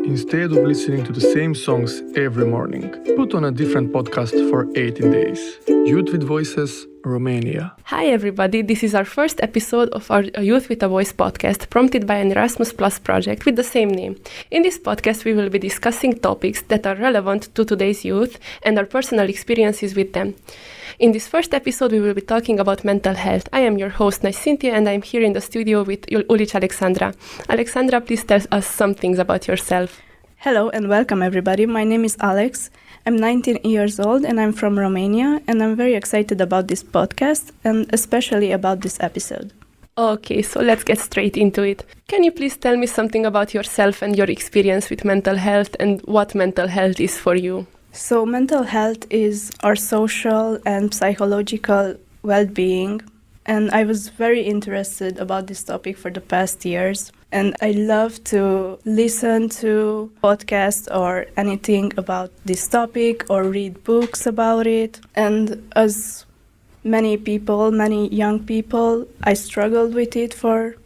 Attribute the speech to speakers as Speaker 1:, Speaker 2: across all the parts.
Speaker 1: Instead of listening to the same songs every morning, put on a different podcast for 18 days. Youth with Voices, Romania.
Speaker 2: Hi everybody, this is our first episode of our Youth with a Voice podcast prompted by an Erasmus Plus project with the same name. In this podcast we will be discussing topics that are relevant to today's youth and our personal experiences with them. In this first episode we will be talking about mental health. I am your host Szintia and I'm here in the studio with Alexandra. Alexandra, please tell us some things about yourself.
Speaker 3: Hello and welcome everybody. My name is Alex. I'm 19 years old and I'm from Romania, and I'm very excited about this podcast and especially about this episode.
Speaker 2: Okay, so let's get straight into it. Can you please tell me something about yourself and your experience with mental health and what mental health is for you?
Speaker 3: So mental health is our social and psychological well-being, and I was very interested about this topic for the past years. And I love to listen to podcasts or anything about this topic or read books about it. And as many people, many young people, I struggled with it for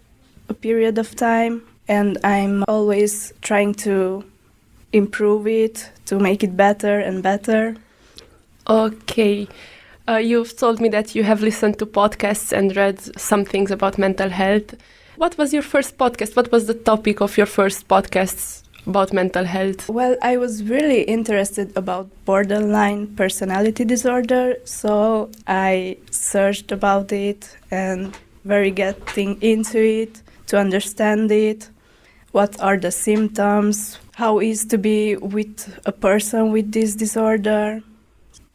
Speaker 3: a period of time. And I'm always trying to improve it, to make it better and better.
Speaker 2: Okay. You've told me that you have listened to podcasts and read some things about mental health. What was your first podcast? What was the topic of your first podcasts about mental health?
Speaker 3: Well, I was really interested about borderline personality disorder, so I searched about it and very getting into it to understand it. What are the symptoms? How is to be with a person with this disorder?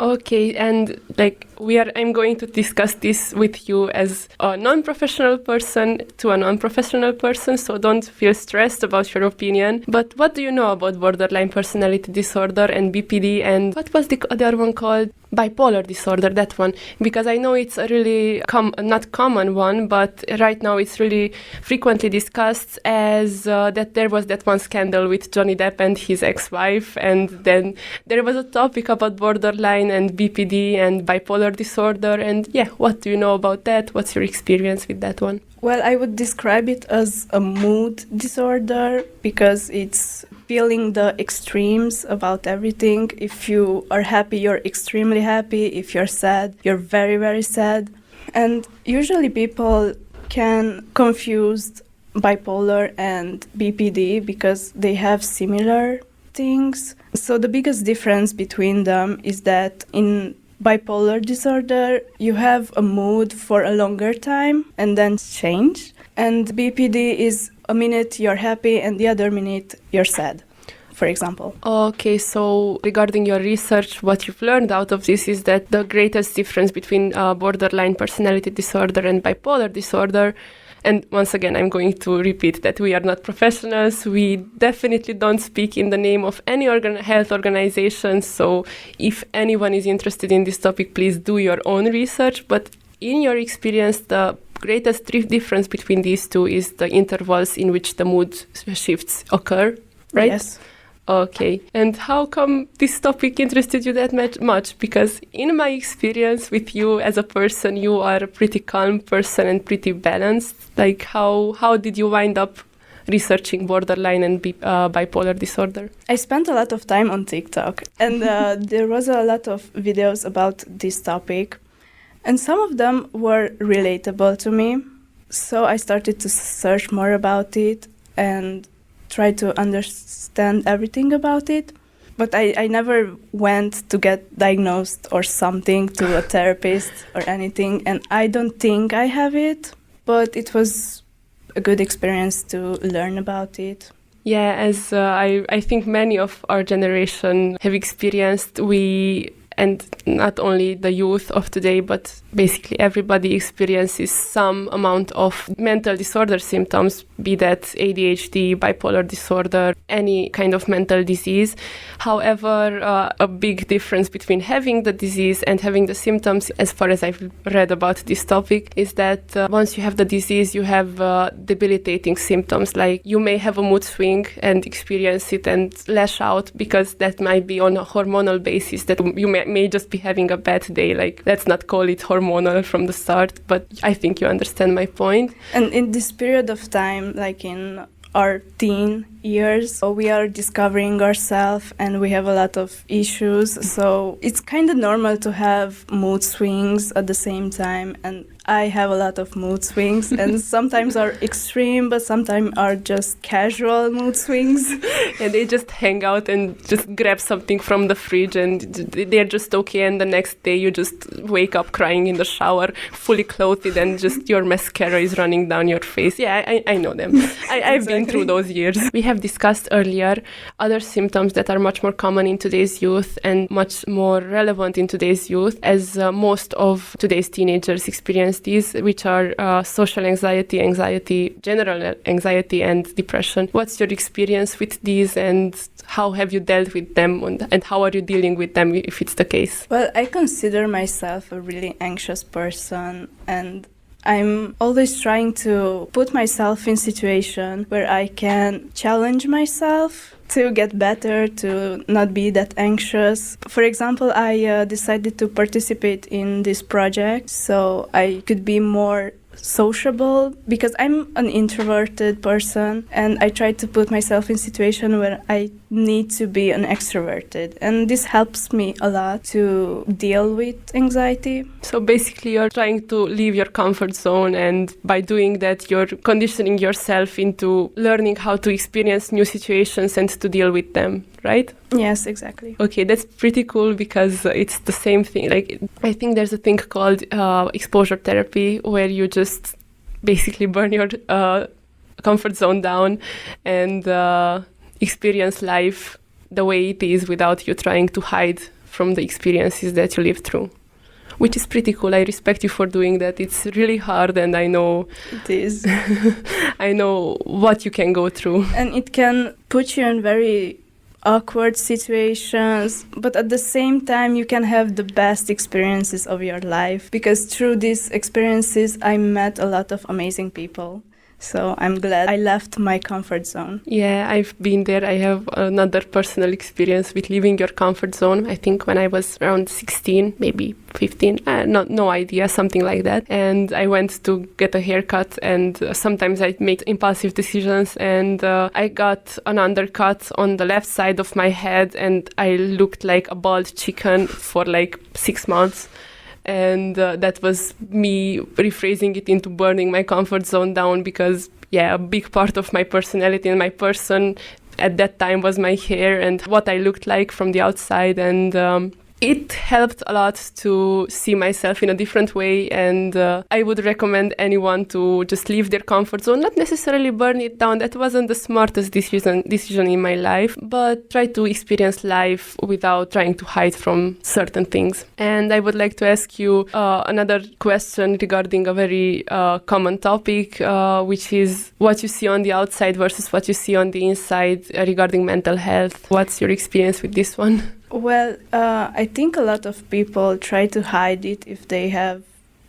Speaker 2: Okay, and I'm going to discuss this with you as a non-professional person to a non-professional person, so don't feel stressed about your opinion. But what do you know about borderline personality disorder and BPD, and what was the other one called? Bipolar disorder, that one, because I know it's a really not common one, but right now it's really frequently discussed as that there was that one scandal with Johnny Depp and his ex-wife, and then there was a topic about borderline and BPD and bipolar disorder, and what do you know about that? What's your experience with that one?
Speaker 3: Well, I would describe it as a mood disorder because it's feeling the extremes about everything. If you are happy, you're extremely happy. If you're sad, you're very, very sad. And usually people can confuse bipolar and BPD because they have similar things. So the biggest difference between them is that in bipolar disorder, you have a mood for a longer time and then change. And BPD is a minute you're happy and the other minute you're sad, for example.
Speaker 2: Okay, so regarding your research, what you've learned out of this is that the greatest difference between borderline personality disorder and bipolar disorder, and once again, I'm going to repeat that we are not professionals. We definitely don't speak in the name of any health organization. So if anyone is interested in this topic, please do your own research. But in your experience, the greatest difference between these two is the intervals in which the mood shifts occur, right?
Speaker 3: Yes.
Speaker 2: Okay. And how come this topic interested you that much? Because in my experience with you as a person, you are a pretty calm person and pretty balanced. How did you wind up researching borderline and bipolar disorder?
Speaker 3: I spent a lot of time on TikTok, and there was a lot of videos about this topic, and some of them were relatable to me. So I started to search more about it and try to understand everything about it. But I never went to get diagnosed or something to a therapist or anything, and I don't think I have it, but it was a good experience to learn about it.
Speaker 2: Yeah, as I think many of our generation have experienced, and not only the youth of today, but basically everybody experiences some amount of mental disorder symptoms, be that ADHD, bipolar disorder, any kind of mental disease. However, a big difference between having the disease and having the symptoms, as far as I've read about this topic, is that once you have the disease, you have debilitating symptoms. Like you may have a mood swing and experience it and lash out because that might be on a hormonal basis, that you may just be having a bad day. Like, let's not call it hormonal from the start, but I think you understand my point.
Speaker 3: And in this period of time, like in our teen years. So we are discovering ourselves and we have a lot of issues. So it's kind of normal to have mood swings at the same time. And I have a lot of mood swings and sometimes are extreme, but sometimes are just casual mood swings.
Speaker 2: And they just hang out and just grab something from the fridge and they're just okay. And the next day you just wake up crying in the shower, fully clothed, and just your mascara is running down your face. Yeah, I know them. I've been through those years. We have discussed earlier other symptoms that are much more common in today's youth and much more relevant in today's youth, as most of today's teenagers experience these, which are social anxiety, general anxiety, and depression. What's your experience with these, and how have you dealt with them, and how are you dealing with them if it's the case?
Speaker 3: Well, I consider myself a really anxious person, and I'm always trying to put myself in situation where I can challenge myself to get better, to not be that anxious. For example, I decided to participate in this project so I could be more sociable, because I'm an introverted person and I try to put myself in situation where I need to be an extroverted, and this helps me a lot to deal with anxiety.
Speaker 2: So basically you're trying to leave your comfort zone, and by doing that you're conditioning yourself into learning how to experience new situations and to deal with them, right?
Speaker 3: Yes, exactly.
Speaker 2: Okay, that's pretty cool, because it's the same thing. Like, I think there's a thing called exposure therapy, where you just basically burn your comfort zone down and experience life the way it is without you trying to hide from the experiences that you live through, which is pretty cool. I respect you for doing that. It's really hard, and I know
Speaker 3: it is.
Speaker 2: I know what you can go through.
Speaker 3: And it can put you in very awkward situations, but at the same time you can have the best experiences of your life, because through these experiences I met a lot of amazing people. So I'm glad I left my comfort zone.
Speaker 2: Yeah, I've been there. I have another personal experience with leaving your comfort zone. I think when I was around 16, maybe 15, no idea, something like that. And I went to get a haircut, and sometimes I make impulsive decisions, and I got an undercut on the left side of my head, and I looked like a bald chicken for like 6 months. And that was me rephrasing it into burning my comfort zone down, because, yeah, a big part of my personality and my person at that time was my hair and what I looked like from the outside. And it helped a lot to see myself in a different way, and I would recommend anyone to just leave their comfort zone, not necessarily burn it down. That wasn't the smartest decision in my life, but try to experience life without trying to hide from certain things. And I would like to ask you another question regarding a very common topic, which is what you see on the outside versus what you see on the inside regarding mental health. What's your experience with this one?
Speaker 3: Well, I think a lot of people try to hide it if they have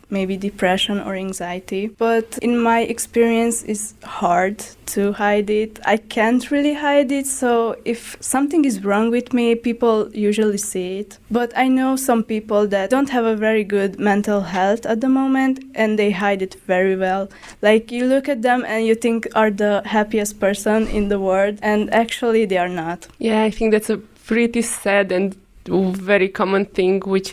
Speaker 3: maybe depression or anxiety. But in my experience, it's hard to hide it. I can't really hide it. So if something is wrong with me, people usually see it. But I know some people that don't have a very good mental health at the moment, and they hide it very well. Like, you look at them and you think are the happiest person in the world, and actually they are not.
Speaker 2: Yeah, I think that's a pretty sad and very common thing, which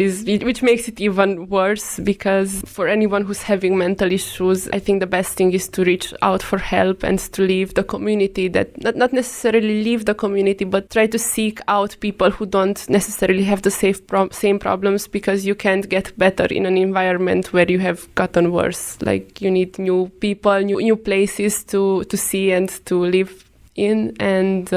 Speaker 2: makes it even worse, because for anyone who's having mental issues, I think the best thing is to reach out for help and to leave the community, that not necessarily leave the community, but try to seek out people who don't necessarily have the same problems, because you can't get better in an environment where you have gotten worse. Like, you need new people, new places to see and to live in, and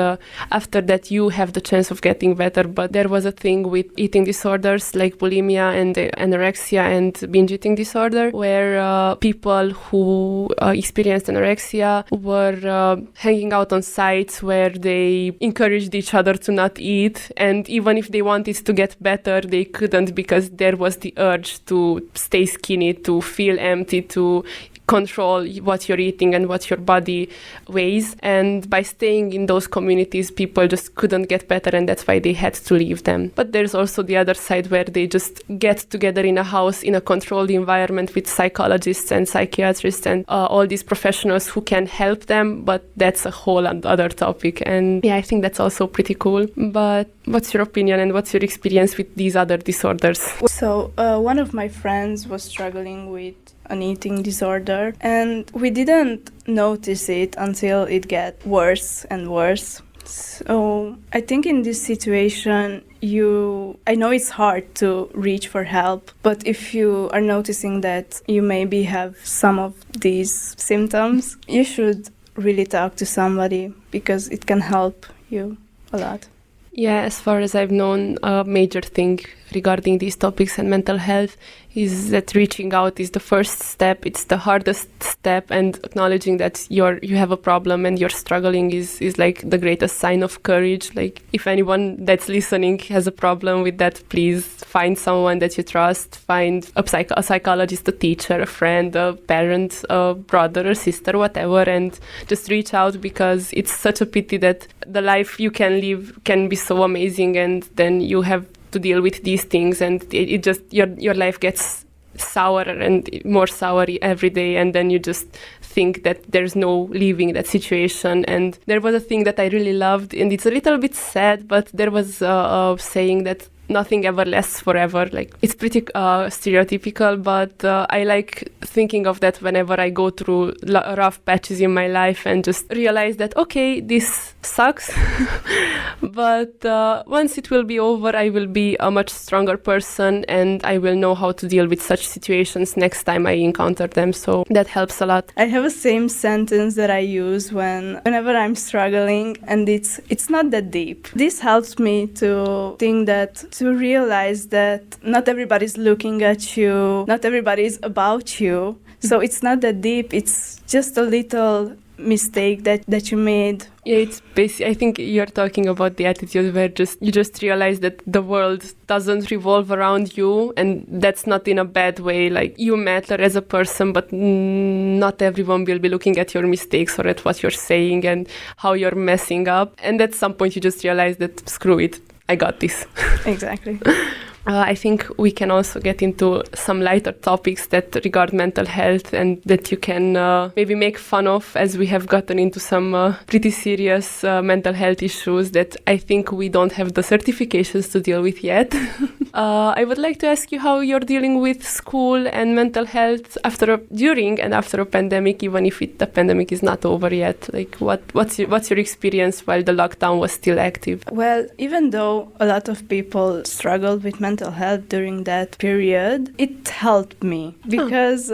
Speaker 2: after that you have the chance of getting better. But there was a thing with eating disorders like bulimia and anorexia and binge eating disorder, where people who experienced anorexia were hanging out on sites where they encouraged each other to not eat, and even if they wanted to get better, they couldn't, because there was the urge to stay skinny, to feel empty, to control what you're eating and what your body weighs. And by staying in those communities, people just couldn't get better, and that's why they had to leave them. But there's also the other side where they just get together in a house in a controlled environment with psychologists and psychiatrists and all these professionals who can help them, but that's a whole other topic. And yeah, I think that's also pretty cool. But what's your opinion and what's your experience with these other disorders?
Speaker 3: So one of my friends was struggling with an eating disorder, and we didn't notice it until it got worse and worse. So I think in this situation, I know it's hard to reach for help, but if you are noticing that you maybe have some of these symptoms, you should really talk to somebody because it can help you a lot.
Speaker 2: Yeah, as far as I've known, a major thing regarding these topics and mental health is that reaching out is the first step. It's the hardest step, and acknowledging that you have a problem and you're struggling is like the greatest sign of courage. Like, if anyone that's listening has a problem with that, please find someone that you trust. Find a psychologist, a teacher, a friend, a parent, a brother or sister, whatever, and just reach out, because it's such a pity that the life you can live can be so amazing, and then you have to deal with these things, and it just your life gets sour and more sour every day, and then you just think that there's no leaving that situation. And there was a thing that I really loved, and it's a little bit sad, but there was a saying that nothing ever lasts forever. Like, it's pretty stereotypical, but I like thinking of that whenever I go through rough patches in my life and just realize that, okay, this sucks, but once it will be over, I will be a much stronger person, and I will know how to deal with such situations next time I encounter them. So that helps a lot.
Speaker 3: I have a same sentence that I use whenever I'm struggling, and it's not that deep. This helps me to think that, to realize that not everybody's looking at you, not everybody's about you. So it's not that deep, it's just a little mistake that you made.
Speaker 2: Yeah, it's basically, I think you're talking about the attitude where you just realize that the world doesn't revolve around you, and that's not in a bad way. Like, you matter as a person, but not everyone will be looking at your mistakes or at what you're saying and how you're messing up. And at some point you just realize that, screw it, I got this.
Speaker 3: Exactly.
Speaker 2: I think we can also get into some lighter topics that regard mental health and that you can maybe make fun of, as we have gotten into some pretty serious mental health issues that I think we don't have the certifications to deal with yet. I would like to ask you how you're dealing with school and mental health during and after a pandemic, even if the pandemic is not over yet. Like, what's your experience while the lockdown was still active?
Speaker 3: Well, even though a lot of people struggled with mental health during that period, it helped me because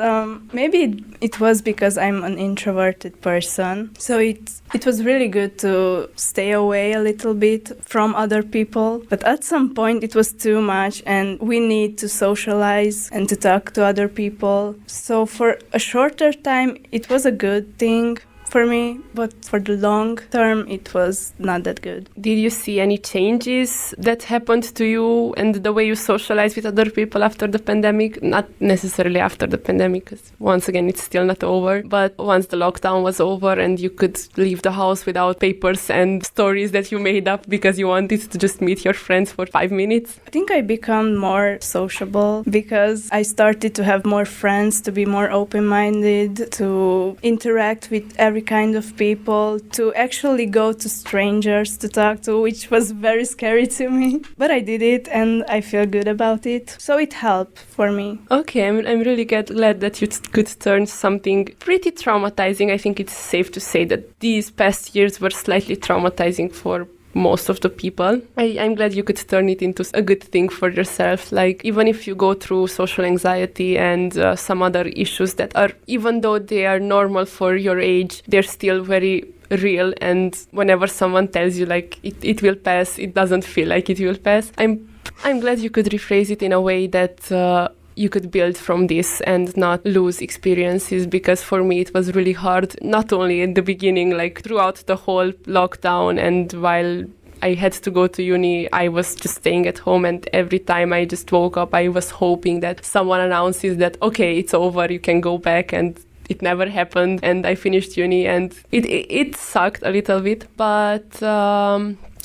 Speaker 3: maybe it was because I'm an introverted person. So it was really good to stay away a little bit from other people. But at some point it was too much, and we need to socialize and to talk to other people. So for a shorter time, it was a good thing for me, but for the long term, it was not that good.
Speaker 2: Did you see any changes that happened to you and the way you socialize with other people after the pandemic? Not necessarily after the pandemic, because once again, it's still not over. But once the lockdown was over and you could leave the house without papers and stories that you made up because you wanted to just meet your friends for 5 minutes?
Speaker 3: I think I become more sociable because I started to have more friends, to be more open-minded, to interact with every kind of people, to actually go to strangers to talk to, which was very scary to me. But I did it and I feel good about it. So it helped for me.
Speaker 2: Okay, I'm really glad that you could turn something pretty traumatizing. I think it's safe to say that these past years were slightly traumatizing for most of the people. I'm glad you could turn it into a good thing for yourself. Like, even if you go through social anxiety and some other issues that are, even though they are normal for your age, they're still very real. And whenever someone tells you like it will pass, it doesn't feel like it will pass. I'm glad you could rephrase it in a way that you could build from this and not lose experiences, because for me it was really hard, not only in the beginning, like throughout the whole lockdown, and while I had to go to uni, I was just staying at home, and every time I just woke up, I was hoping that someone announces that, okay, it's over, you can go back, and it never happened, and I finished uni, and it sucked a little bit, but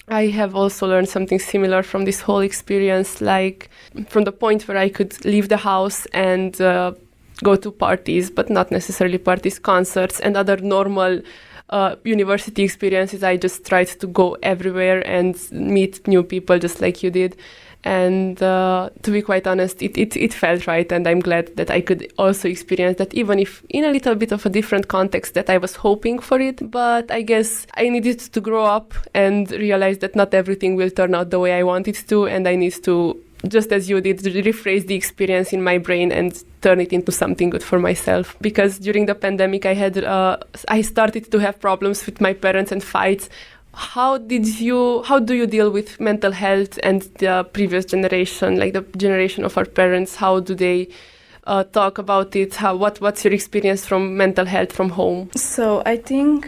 Speaker 2: I have also learned something similar from this whole experience, like from the point where I could leave the house and go to parties, but not necessarily parties, concerts and other normal university experiences. I just tried to go everywhere and meet new people just like you did. And to be quite honest, it felt right, and I'm glad that I could also experience that, even if in a little bit of a different context that I was hoping for it. But I guess I needed to grow up and realize that not everything will turn out the way I want it to, and I need to, just as you did, rephrase the experience in my brain and turn it into something good for myself. Because during the pandemic, I started to have problems with my parents and fights. How do you deal with mental health and the previous generation, like the generation of our parents? How do they talk about it? What's your experience from mental health from home?
Speaker 3: So I think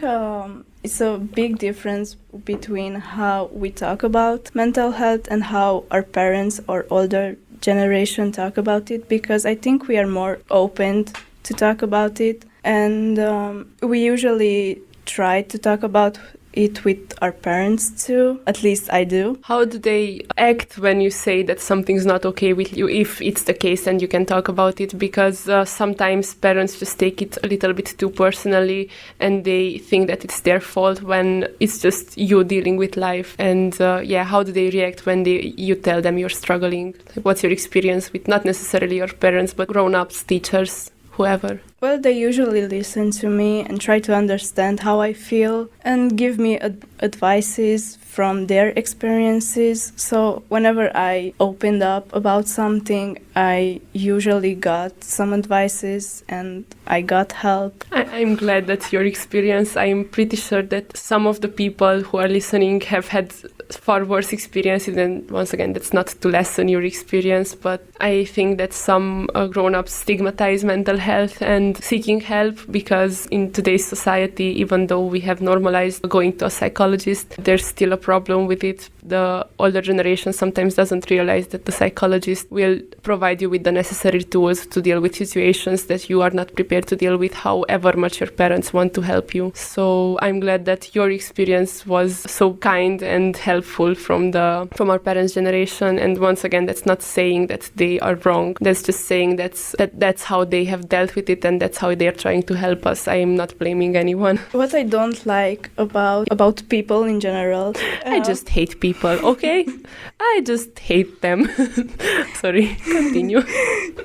Speaker 3: it's a big difference between how we talk about mental health and how our parents or older generation talk about it, because I think we are more open to talk about it, and we usually try to talk about it with our parents too. At least I do.
Speaker 2: How do they act when you say that something's not okay with you, if it's the case and you can talk about it? Because sometimes parents just take it a little bit too personally and they think that it's their fault when it's just you dealing with life. And how do they react when you tell them you're struggling? What's your experience with not necessarily your parents but grown-ups, teachers, whoever?
Speaker 3: Well, they usually listen to me and try to understand how I feel and give me advices from their experiences. So whenever I opened up about something, I usually got some advices and I got help.
Speaker 2: I'm glad that's your experience. I'm pretty sure that some of the people who are listening have had far worse experiences, and once again, that's not to lessen your experience, but I think that some grown-ups stigmatize mental health and seeking help, because in today's society, even though we have normalized going to a psychologist, there's still a problem with it. The older generation sometimes doesn't realize that the psychologist will provide you with the necessary tools to deal with situations that you are not prepared to deal with, however much your parents want to help you. So I'm glad that your experience was so kind and helpful from our parents' generation. And once again, that's not saying that they are wrong. That's just saying that's how they have dealt with it, and that's how they're trying to help us. I am not blaming anyone.
Speaker 3: What I don't like about people in general,
Speaker 2: I just hate people, okay? I just hate them. Sorry, continue.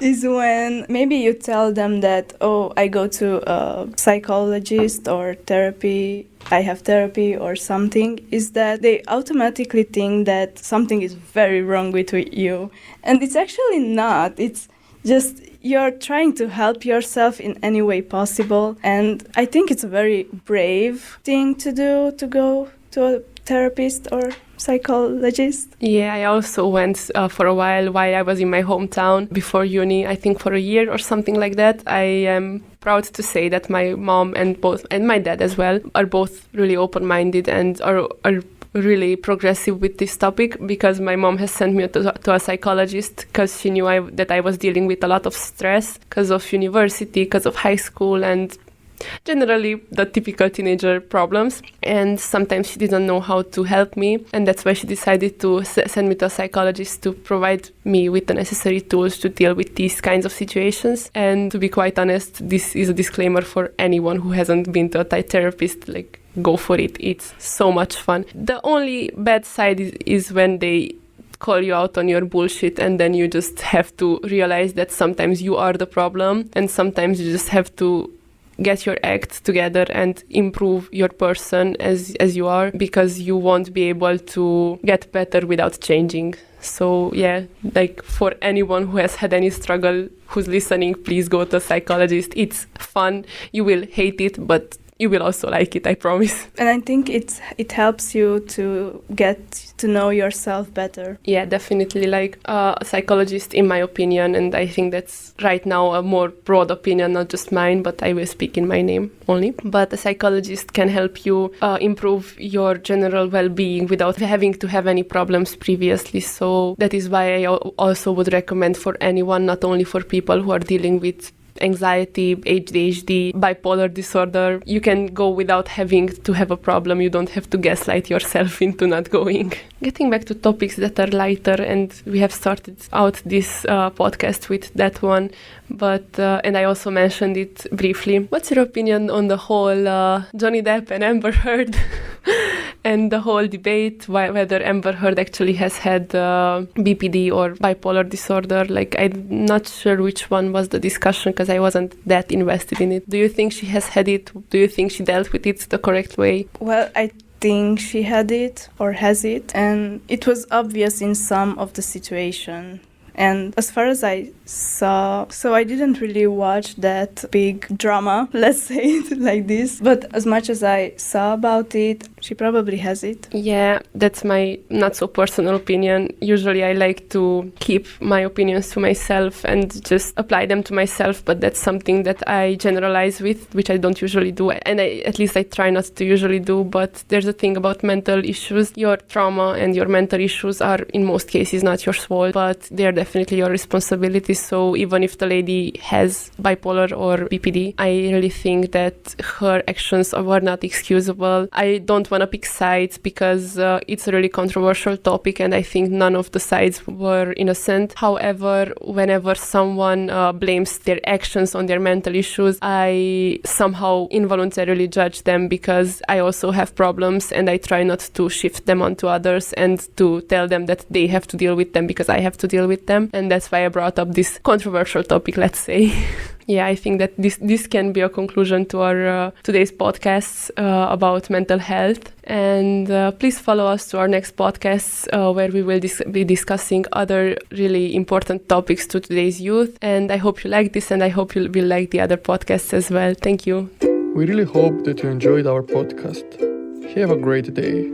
Speaker 3: Is when maybe you tell them that, oh, I go to a psychologist or therapy, I have therapy or something, is that they automatically think that something is very wrong with you. And it's actually not. It's just you're trying to help yourself in any way possible. And I think it's a very brave thing to do, to go to a therapist or psychologist.
Speaker 2: Yeah, I also went for a while I was in my hometown before uni, I think for a year or something like that. I am proud to say that my mom and my dad as well are both really open-minded and are really progressive with this topic, because my mom has sent me to a psychologist because she knew that I was dealing with a lot of stress because of university, because of high school, and generally the typical teenager problems. And sometimes she didn't know how to help me, and that's why she decided to send me to a psychologist to provide me with the necessary tools to deal with these kinds of situations. And to be quite honest, this is a disclaimer for anyone who hasn't been to a therapist. Like, go for it. It's so much fun. The only bad side is when they call you out on your bullshit, and then you just have to realize that sometimes you are the problem, and sometimes you just have to get your act together and improve your person as you are, because you won't be able to get better without changing. So yeah, like for anyone who has had any struggle, who's listening, please go to a psychologist. It's fun. You will hate it, but you will also like it, I promise.
Speaker 3: And I think it helps you to get to know yourself better.
Speaker 2: Yeah, definitely. Like a psychologist, in my opinion, and I think that's right now a more broad opinion, not just mine, but I will speak in my name only. But a psychologist can help you improve your general well-being without having to have any problems previously. So that is why I also would recommend for anyone, not only for people who are dealing with anxiety, ADHD, bipolar disorder. You can go without having to have a problem. You don't have to gaslight yourself into not going. Getting back to topics that are lighter, and we have started out this podcast with that one, but and I also mentioned it briefly. What's your opinion on the whole Johnny Depp and Amber Heard and the whole debate whether Amber Heard actually has had BPD or bipolar disorder? Like, I'm not sure which one was the discussion because I wasn't that invested in it. Do you think she has had it? Do you think she dealt with it the correct way?
Speaker 3: Well, I think she had it or has it, and it was obvious in some of the situation. And as far as I saw, so I didn't really watch that big drama, let's say it like this, but as much as I saw about it, she probably has it.
Speaker 2: Yeah, that's my not so personal opinion. Usually I like to keep my opinions to myself and just apply them to myself, but that's something that I generalize with, which I don't usually do, and at least I try not to usually do. But there's a thing about mental issues. Your trauma and your mental issues are in most cases not your fault, but they're definitely your responsibility. So even if the lady has bipolar or BPD, I really think that her actions were not excusable. I don't want to pick sides because it's a really controversial topic, and I think none of the sides were innocent. However, whenever someone blames their actions on their mental issues, I somehow involuntarily judge them because I also have problems, and I try not to shift them onto others and to tell them that they have to deal with them because I have to deal with them. And that's why I brought up this controversial topic, let's say. Yeah, I think that this can be a conclusion to our today's podcasts about mental health. And please follow us to our next podcasts where we will be discussing other really important topics to today's youth. And I hope you like this, and I hope you will like the other podcasts as well. Thank you.
Speaker 1: We really hope that you enjoyed our podcast. Have a great day.